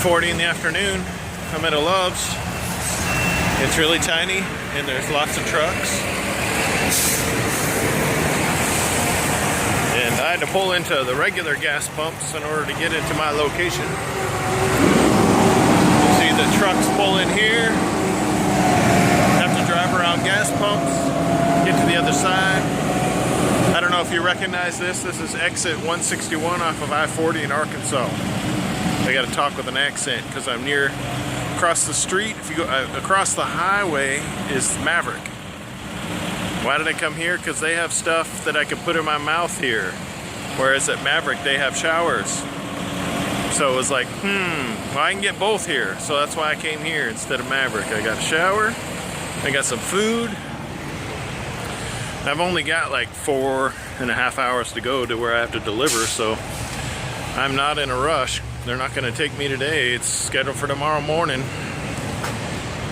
1:40 in the afternoon. I'm at a Love's. It's really tiny and there's lots of trucks. And I had to pull into the regular gas pumps in order to get into my location. You see the trucks pull in here. Have to drive around gas pumps, get to the other side. I don't know if you recognize this. This is exit 161 off of I-40 in Arkansas. I got to talk with an accent because I'm near, across the street. If you go across the highway is Maverick. Why did I come here? Because they have stuff that I could put in my mouth here, whereas at Maverick they have showers. So it was like, well, I can get both here, so that's why I came here instead of Maverick. I got a shower, I got some food. I've only got like 4.5 hours to go to where I have to deliver, so I'm not in a rush. They're not going to take me today. It's scheduled for tomorrow morning,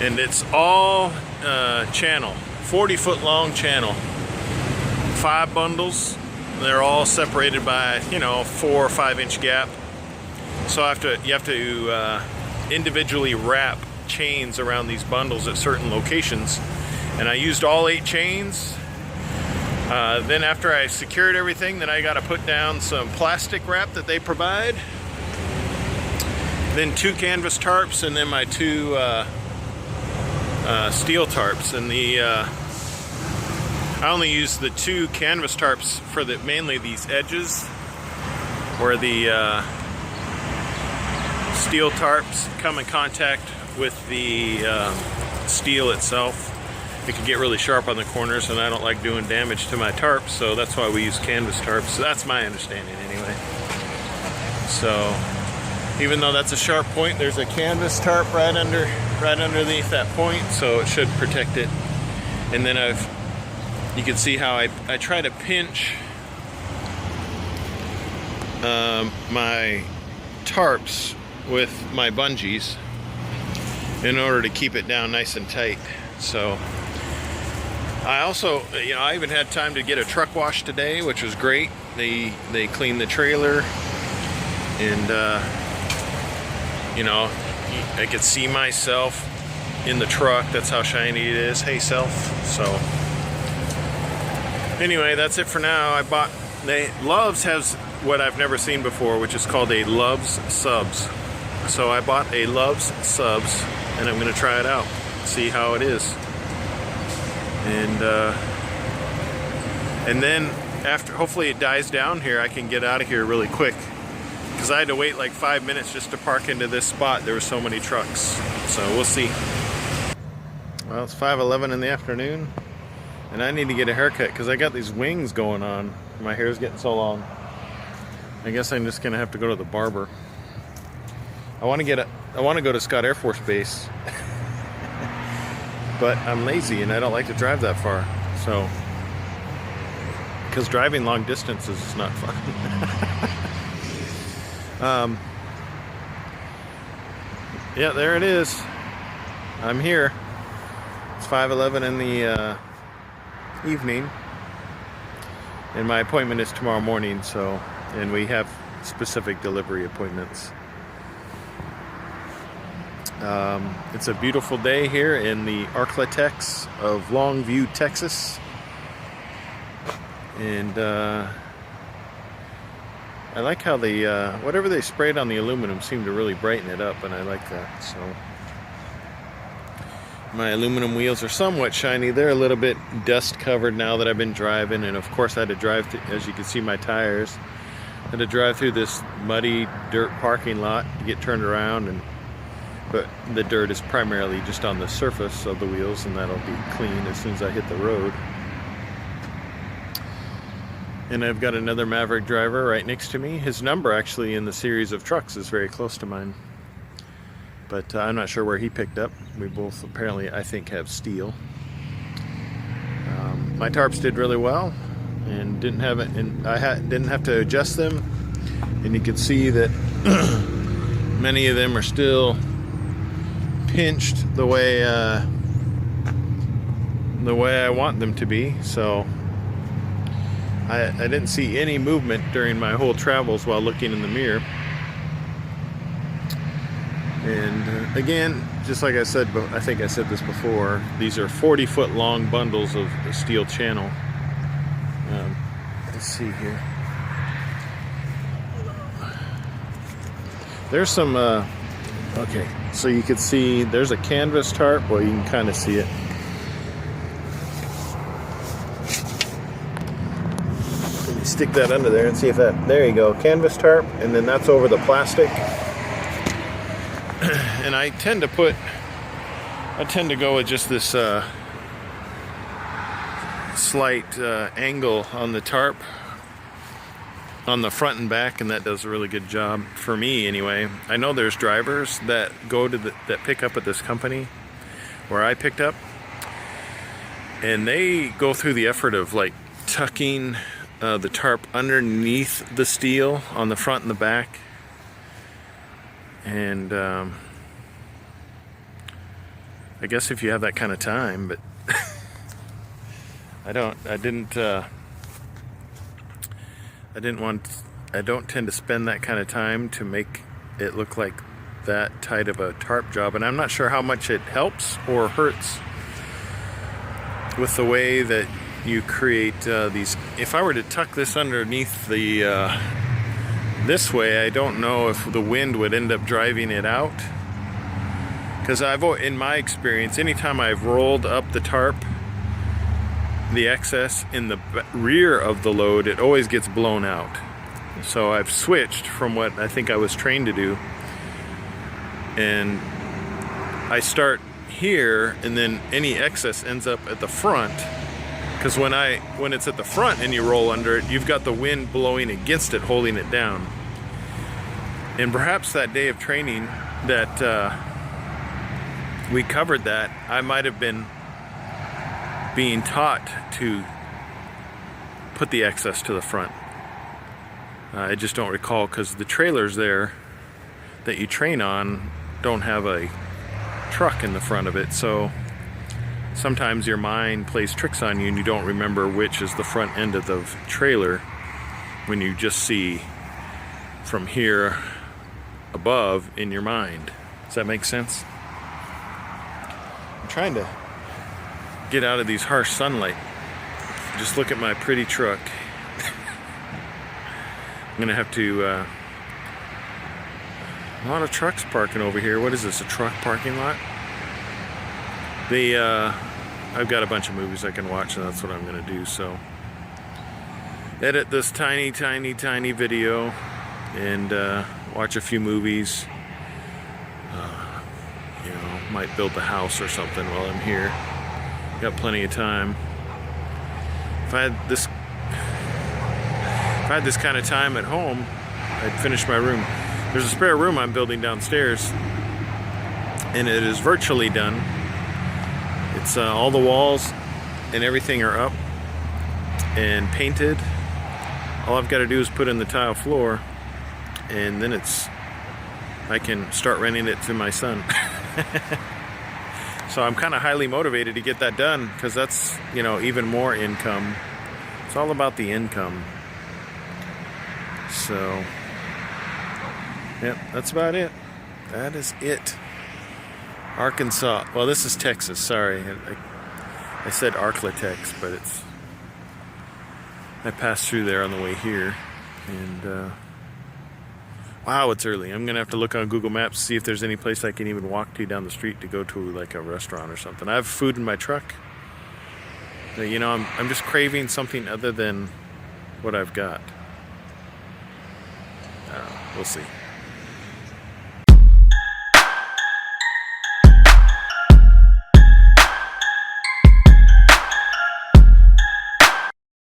and it's all channel, 40-foot long channel, 5 bundles. They're all separated by 4 or 5 inch gap. So you have to individually wrap chains around these bundles at certain locations, and I used all 8 chains. Then after I secured everything, then I got to put down some plastic wrap that they provide. Then 2 canvas tarps, and then my 2 steel tarps. And I only use the 2 canvas tarps for mainly these edges where the steel tarps come in contact with the steel itself. It can get really sharp on the corners, and I don't like doing damage to my tarps, so that's why we use canvas tarps. So that's my understanding anyway. So even though that's a sharp point, there's a canvas tarp right underneath that point, so it should protect it. And then you can see how I try to pinch my tarps with my bungees in order to keep it down nice and tight. So I also, I even had time to get a truck wash today, which was great. They cleaned the trailer, and I could see myself in the truck. That's how shiny it is. Hey, self. So anyway, that's it for now. Love's has what I've never seen before, which is called a Love's Subs. So I bought a Love's Subs, and I'm going to try it out, see how it is. And then after, hopefully it dies down here, I can get out of here really quick, because I had to wait like 5 minutes just to park into this spot. There were so many trucks, so we'll see. Well, it's 5:11 in the afternoon, and I need to get a haircut because I got these wings going on. My hair's getting so long. I guess I'm just gonna have to go to the barber. I want to go to Scott Air Force Base, but I'm lazy and I don't like to drive that far. So, because driving long distances is not fun. Yeah, there it is. I'm here. It's 5:11 in the evening, and my appointment is tomorrow morning. So, and we have specific delivery appointments. It's a beautiful day here in the Arklatex of Longview, Texas, and I like how whatever they sprayed on the aluminum seemed to really brighten it up, and I like that. So my aluminum wheels are somewhat shiny. They're a little bit dust covered now that I've been driving, and of course I had to drive as you can see my tires. I had to drive through this muddy dirt parking lot to get turned around, but the dirt is primarily just on the surface of the wheels, and that'll be clean as soon as I hit the road. And I've got another Maverick driver right next to me. His number actually in the series of trucks is very close to mine, but I'm not sure where he picked up. We both apparently, I think, have steel. My tarps did really well, and didn't have to adjust them, and you can see that many of them are still pinched the way I want them to be. So I didn't see any movement during my whole travels while looking in the mirror. And again, just like I said, but I think I said this before, these are 40-foot long bundles of the steel channel. Let's see here. There's some, okay, so you can see there's a canvas tarp. Well, you can kind of see it. Let me stick that under there and see if that, there you go, canvas tarp, and then that's over the plastic. And I tend to go with just this slight angle on the tarp on the front and back, and that does a really good job for me anyway. I know there's drivers that go to that pick up at this company where I picked up, and they go through the effort of like tucking the tarp underneath the steel on the front and the back. And I guess if you have that kind of time, but I don't tend to spend that kind of time to make it look like that tight of a tarp job. And I'm not sure how much it helps or hurts with the way that you create these. If I were to tuck this underneath the this way, I don't know if the wind would end up driving it out. Because in my experience, anytime I've rolled up the tarp, the excess in the rear of the load, it always gets blown out. So I've switched from what I think I was trained to do, and I start here, and then any excess ends up at the front. Because when it's at the front and you roll under it, you've got the wind blowing against it, holding it down. And perhaps that day of training that we covered that, I might have been being taught to put the excess to the front. I just don't recall, because the trailers there that you train on don't have a truck in the front of it, so sometimes your mind plays tricks on you and you don't remember which is the front end of the trailer when you just see from here above in your mind. Does that make sense? I'm trying to get out of these harsh sunlight. Just look at my pretty truck. I'm gonna have to a lot of trucks parking over here. What is this, a truck parking lot? I've got a bunch of movies I can watch, and that's what I'm gonna do. So edit this tiny video and watch a few movies. You know, might build the house or something while I'm here. Got plenty of time. If I had this kind of time at home, I'd finish my room. There's a spare room I'm building downstairs, and it is virtually done. It's all the walls and everything are up and painted. All I've got to do is put in the tile floor, and then I can start renting it to my son. So I'm kind of highly motivated to get that done, because that's, you know, even more income. It's all about the income. So, yep, that's about it. That is it. Arkansas. Well, this is Texas. Sorry, I said Arklatex, but I passed through there on the way here, and wow, it's early. I'm gonna have to look on Google Maps to see if there's any place I can even walk to down the street to go to, like a restaurant or something. I have food in my truck. You know, I'm just craving something other than what I've got. We'll see.